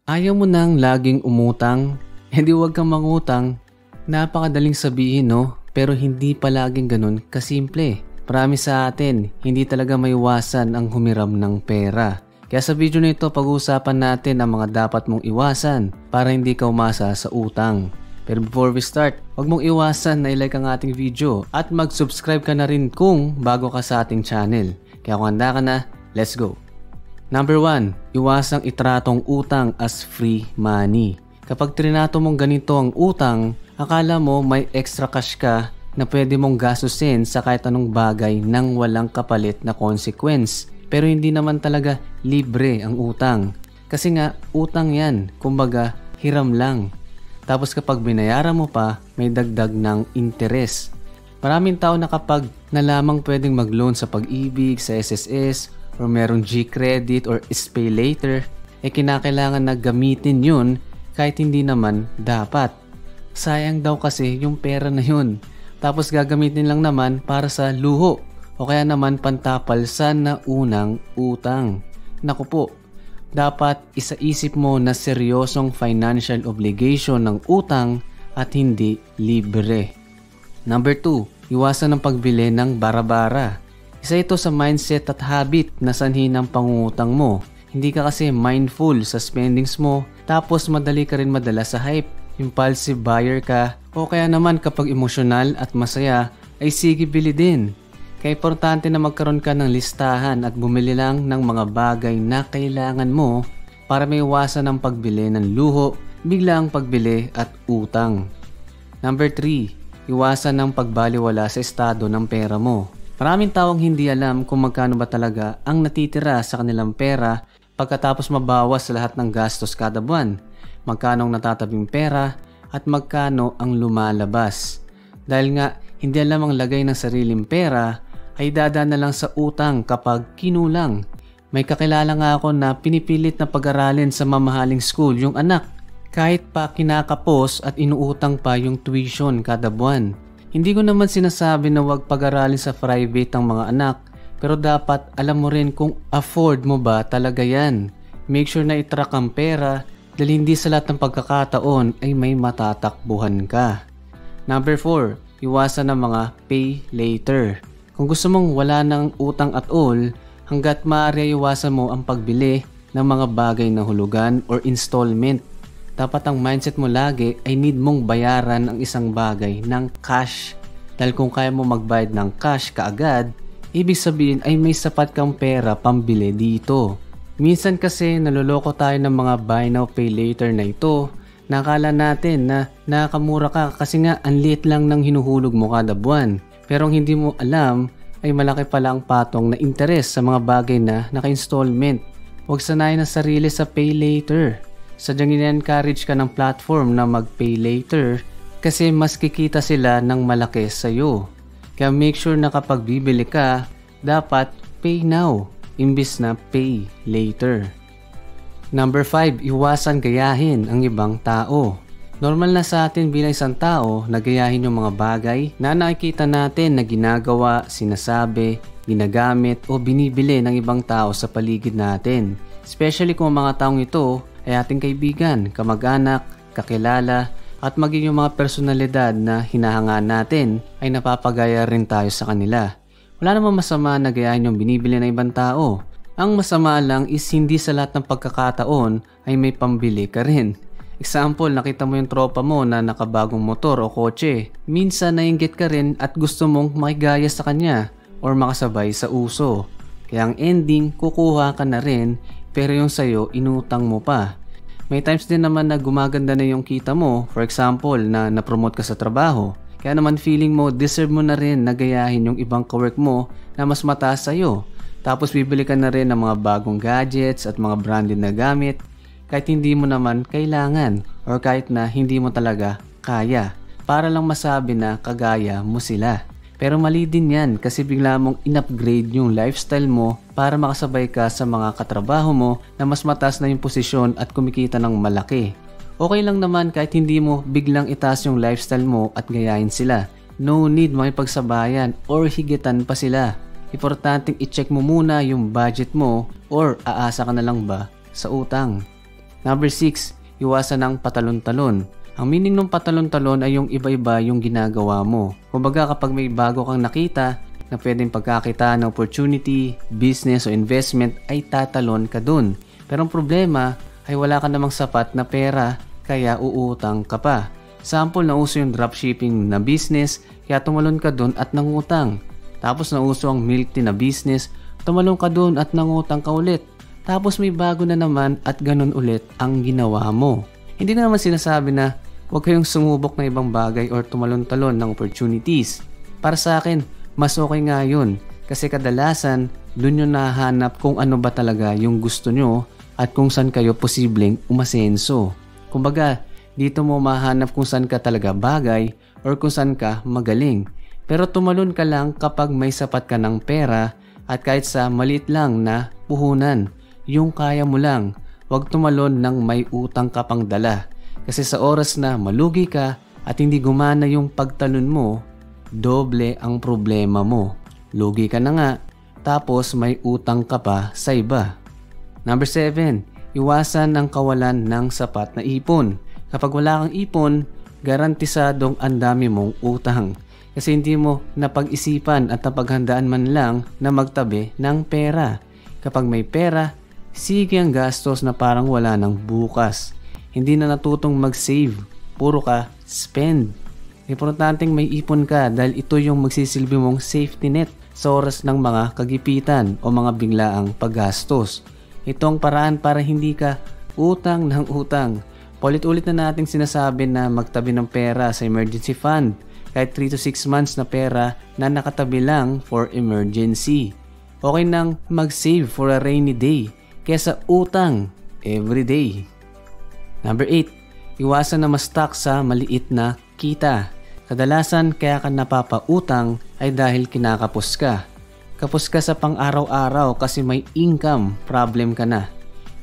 Ayaw mo nang laging umutang? Hindi wag kang mangutang. Napakadaling sabihin no, pero hindi palaging ganun kasimple. Promise sa atin, hindi talaga maiwasan ang humiram ng pera. Kaya sa video na ito, pag-uusapan natin ang mga dapat mong iwasan para hindi ka umasa sa utang. Pero before we start, huwag mong iwasan na i-like ang ating video at mag-subscribe ka na rin kung bago ka sa ating channel. Kaya kung handa ka na, let's go! Number 1, iwasang itratong utang as free money. Kapag trinato mong ganito ang utang, akala mo may extra cash ka na pwede mong gastusin sa kahit anong bagay nang walang kapalit na consequence. Pero hindi naman talaga libre ang utang. Kasi nga, utang yan. Kumbaga, hiram lang. Tapos kapag binayaran mo pa, may dagdag ng interes. Maraming tao na kapag na lamang pwedeng mag-loan sa Pag-ibig, sa SSS, or merong G-Credit or Pay Later, kinakailangan na gamitin yun kahit hindi naman dapat. Sayang daw kasi yung pera na yun. Tapos gagamitin lang naman para sa luho o kaya naman pantapal sa naunang utang. Naku po, dapat isaisip mo na seryosong financial obligation ng utang at hindi libre. Number 2, iwasan ang pagbili ng bara-bara. Isa ito sa mindset at habit na sanhi ng pangungutang mo. Hindi ka kasi mindful sa spendings mo, tapos madali ka rin madala sa hype. Impulsive buyer ka, o kaya naman kapag emosyonal at masaya ay sige bili din. Kaya importante na magkaroon ka ng listahan at bumili lang ng mga bagay na kailangan mo para may iwasan ang pagbili ng luho, biglaang pagbili at utang. Number 3, iwasan ang pagbaliwala sa estado ng pera mo. Maraming taong hindi alam kung magkano ba talaga ang natitira sa kanilang pera pagkatapos mabawas sa lahat ng gastos kada buwan. Magkano ang natatabing pera at magkano ang lumalabas. Dahil nga hindi alam ang lagay ng sariling pera ay dadaan na lang sa utang kapag kinulang. May kakilala nga ako na pinipilit na pag-aralin sa mamahaling school yung anak kahit pa kinakapos at inuutang pa yung tuition kada buwan. Hindi ko naman sinasabi na huwag pag-aralin sa private ang mga anak, pero dapat alam mo rin kung afford mo ba talaga yan. Make sure na i-track ang pera dahil hindi sa lahat ng pagkakataon ay may matatakbuhan ka. Number 4, iwasan ang mga pay later. Kung gusto mong wala ng utang at all, hanggat maaari iwasan mo ang pagbili ng mga bagay na hulugan or installment. Dapat ang mindset mo lagi ay need mong bayaran ang isang bagay ng cash. Dahil kung kaya mo magbayad ng cash kaagad, ibig sabihin ay may sapat kang pera pambili dito. Minsan kasi naloloko tayo ng mga buy now pay later na ito. Nakala natin na nakamura ka kasi nga ang liit lang ng hinuhulog mo kada buwan. Pero ang hindi mo alam ay malaki pala ang patong na interes sa mga bagay na naka-installment. Huwag sanayin ang sarili sa pay later. Sadyang in-encourage ka ng platform na mag-pay later kasi mas kikita sila ng malaki sa'yo. Kaya make sure na kapag bibili ka, dapat pay now imbis na pay later. Number 5, iwasan gayahin ang ibang tao. Normal na sa atin bilang isang tao na gayahin yung mga bagay na nakikita natin na ginagawa, sinasabi, ginagamit o binibili ng ibang tao sa paligid natin. Especially kung ang mga taong ito ay ating kaibigan, kamag-anak, kakilala at maging yung mga personalidad na hinahanga natin ay napapagaya rin tayo sa kanila. Wala namang masama na gayahin yung binibili ng ibang tao. Ang masama lang is hindi sa lahat ng pagkakataon ay may pambili ka rin. Example, nakita mo yung tropa mo na nakabagong motor o kotse. Minsan nainggit ka rin at gusto mong makigaya sa kanya or makasabay sa uso. Kaya ang ending, kukuha ka na rin pero yung sayo inutang mo pa. May times din naman na gumaganda na yung kita mo, for example na napromote ka sa trabaho. Kaya naman feeling mo deserve mo na rin na gayahin yung ibang kawork mo na mas mataas sa'yo. Tapos bibili ka na rin ng mga bagong gadgets at mga branded na gamit kahit hindi mo naman kailangan or kahit na hindi mo talaga kaya para lang masabi na kagaya mo sila. Pero mali din yan kasi bigla mong in-upgrade yung lifestyle mo para makasabay ka sa mga katrabaho mo na mas mataas na yung posisyon at kumikita ng malaki. Okay lang naman kahit hindi mo biglang itaas yung lifestyle mo at gayahin sila. No need makipagsabayan or higitan pa sila. Importanteng i-check mo muna yung budget mo or aasa ka na lang ba sa utang. Number 6, iwasan ng patalon-talon. Ang meaning ng patalon-talon ay yung iba-iba yung ginagawa mo. Kumbaga kapag may bago kang nakita na pwedeng pagkakita ng opportunity, business o investment ay tatalon ka dun. Pero ang problema ay wala ka namang sapat na pera kaya uutang ka pa. Sample, nauso yung dropshipping na business kaya tumalon ka dun at nangutang. Tapos nauso ang milk tea na business, tumalon ka dun at nangutang ka ulit. Tapos may bago na naman at ganun ulit ang ginawa mo. Hindi na naman sinasabi na huwag kayong sumubok na ibang bagay or tumalon-talon ng opportunities. Para sa akin, mas okay nga yun. Kasi kadalasan, dun yung nahanap kung ano ba talaga yung gusto nyo at kung saan kayo posibleng umasenso. Kumbaga, dito mo mahanap kung saan ka talaga bagay or kung saan ka magaling. Pero tumalon ka lang kapag may sapat ka ng pera at kahit sa maliit lang na puhunan, yung kaya mo lang. Huwag tumalon ng may utang ka pang dala. Kasi sa oras na malugi ka at hindi gumana yung pagtalon mo, doble ang problema mo. Lugi ka na nga, tapos may utang ka pa sa iba. Number 7, iwasan ang kawalan ng sapat na ipon. Kapag wala kang ipon, garantisadong ang dami mong utang. Kasi hindi mo napag-isipan at napaghandaan man lang na magtabi ng pera. Kapag may pera, sige ang gastos na parang wala ng bukas. Hindi na natutong mag-save, puro ka spend. Importanteng may ipon ka dahil ito yung magsisilbi mong safety net sa oras ng mga kagipitan o mga biglaang paggastos. Ito ang paraan para hindi ka utang ng utang. Paulit-ulit na nating sinasabi na magtabi ng pera sa emergency fund. Kahit 3 to 6 months na pera na nakatabi lang for emergency. Okay nang mag-save for a rainy day kesa utang every day. Number 8, iwasan na ma-stuck sa maliit na kita. Kadalasan kaya ka napapautang ay dahil kinakapos ka. Kapos ka sa pang-araw-araw kasi may income problem ka na.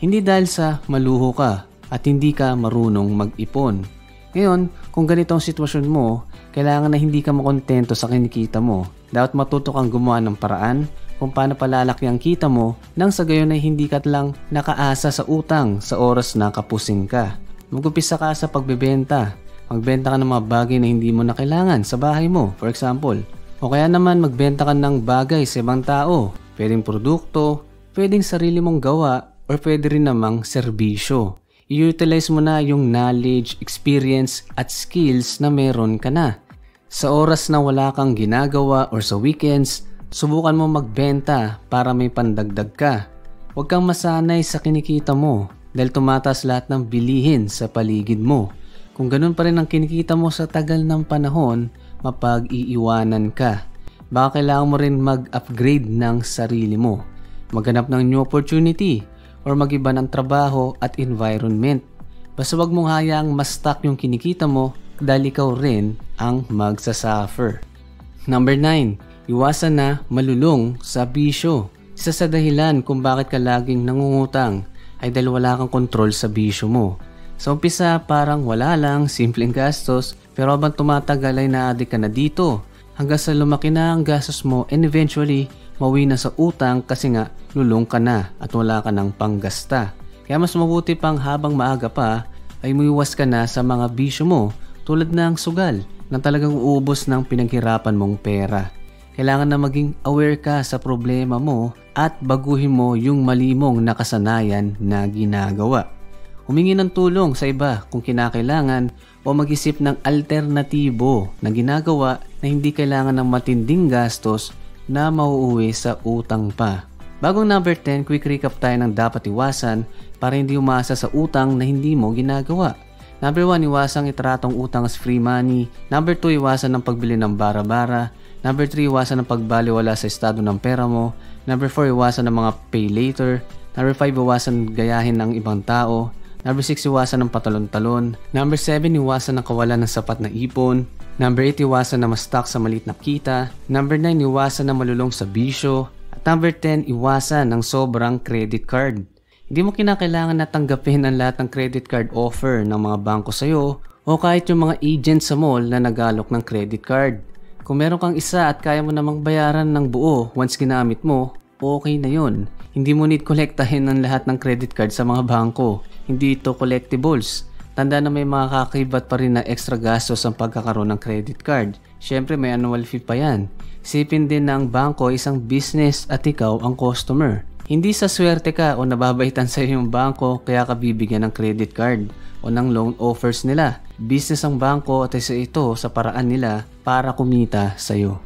Hindi dahil sa maluho ka at hindi ka marunong mag-ipon. Ngayon, kung ganito ang sitwasyon mo, kailangan na hindi ka makontento sa kinikita mo. Dapat matuto kang gumawa ng paraan kung paano palalaki ang kita mo nang sa gayon ay hindi ka lang nakaasa sa utang sa oras na kapusin ka. Mag-upisa ka sa pagbebenta. Magbenta ka ng mga bagay na hindi mo na kailangan sa bahay mo, for example. O kaya naman magbenta ka ng bagay sa ibang tao. Pwedeng produkto, pwedeng sarili mong gawa, or pwede rin namang serbisyo. I-utilize mo na yung knowledge, experience, at skills na meron ka na. Sa oras na wala kang ginagawa or sa weekends, subukan mo magbenta para may pandagdag ka. Huwag kang masanay sa kinikita mo dahil tumataas lahat ng bilihin sa paligid mo. Kung ganun pa rin ang kinikita mo sa tagal ng panahon, mapag-iiwanan ka. Baka kailangan mo rin mag-upgrade ng sarili mo. Maghanap ng new opportunity or mag-iba ng trabaho at environment. Basta wag mong hayaang ma-stuck yung kinikita mo dahil ikaw rin ang magsasuffer. Number 9, iwasan na malulong sa bisyo. Isa sa dahilan kung bakit ka laging nangungutang ay dahil wala kang kontrol sa bisyo mo. Sa umpisa parang wala lang, simpleng gastos, pero habang tumatagal ay na-addict ka na dito hanggang sa lumaki na ang gastos mo and eventually mauwi na sa utang kasi nga lulong ka na at wala ka ng panggasta. Kaya mas mabuti pang habang maaga pa ay muiwas ka na sa mga bisyo mo tulad ng sugal na talagang uubos ng pinaghirapan mong pera. Kailangan na maging aware ka sa problema mo at baguhin mo yung mali mong nakasanayan na ginagawa. Humingi ng tulong sa iba kung kinakailangan o mag-isip ng alternatibo na ginagawa na hindi kailangan ng matinding gastos na mauuwi sa utang pa. Bagong number 10, quick recap tayo ng dapat iwasan para hindi umasa sa utang na hindi mo ginagawa. Number 1, iwasang itratong utang as free money. Number 2, iwasan ng pagbili ng bara-bara. Number 3, iwasan ng pagbaliwala sa estado ng pera mo. Number 4, iwasan ng mga pay later. Number 5, iwasan gayahin ng ibang tao. Number 6, iwasan ng patalon-talon. Number 7, iwasan ng kawalan ng sapat na ipon. Number 8, iwasan na ma-stuck sa maliit na kita. Number 9, iwasan na malulong sa bisyo. At number 10, iwasan ng sobrang credit card. Hindi mo kinakailangan na tanggapin ang lahat ng credit card offer ng mga bangko sa'yo o kahit yung mga agent sa mall na nagalok ng credit card. Kung meron kang isa at kaya mo namang bayaran ng buo once ginamit mo, okay na yun. Hindi mo need kolektahin ang lahat ng credit card sa mga bangko. Hindi ito collectibles. Tanda na may mga kakakibat pa rin na extra gastos ang pagkakaroon ng credit card. Syempre may annual fee pa yan. Isipin din na ang bangko ay isang business at ikaw ang customer. Hindi sa swerte ka o nababaitan sa iyo yung bangko kaya ka bibigyan ng credit card o ng loan offers nila. Business ang bangko at isa ito sa paraan nila para kumita sa iyo.